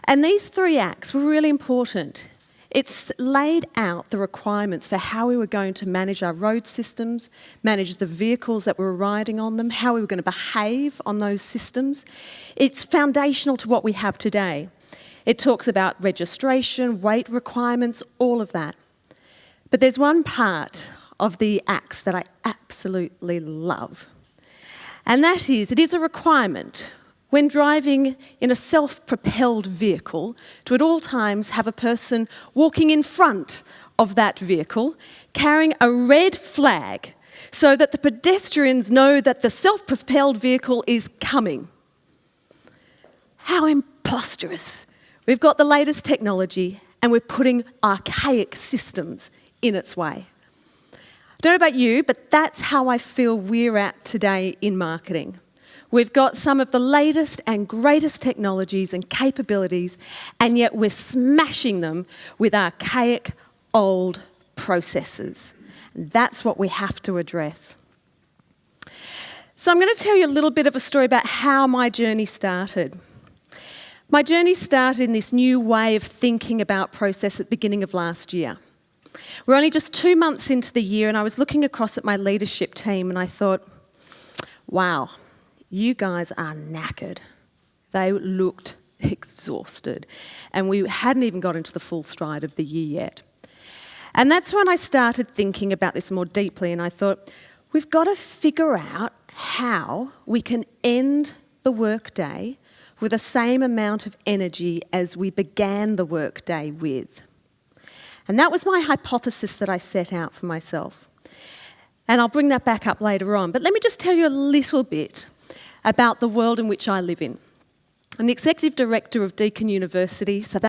And these 3 acts were really important. It's laid out the requirements for how we were going to manage our road systems, manage the vehicles that were riding on them, how we were going to behave on those systems. It's foundational to what we have today. It talks about registration, weight requirements, all of that. But there's one part of the acts that I absolutely love. And that is, it is a requirement when driving in a self-propelled vehicle to at all times have a person walking in front of that vehicle carrying a red flag so that the pedestrians know that the self-propelled vehicle is coming. How imposterous. We've got the latest technology and we're putting archaic systems in its way. I don't know about you, but that's how I feel we're at today in marketing. We've got some of the latest and greatest technologies and capabilities, and yet we're smashing them with archaic, old processes. That's what we have to address. So I'm going to tell you a little bit of a story about how my journey started. My journey started in this new way of thinking about process at the beginning of last year. We're only just 2 months into the year, and I was looking across at my leadership team and I thought, wow, you guys are knackered. They looked exhausted, and we hadn't even got into the full stride of the year yet. And that's when I started thinking about this more deeply, and I thought, we've got to figure out how we can end the workday with the same amount of energy as we began the workday with. And that was my hypothesis that I set out for myself. And I'll bring that back up later on. But let me just tell you a little bit about the world in which I live in. I'm the Executive Director of Deakin University, so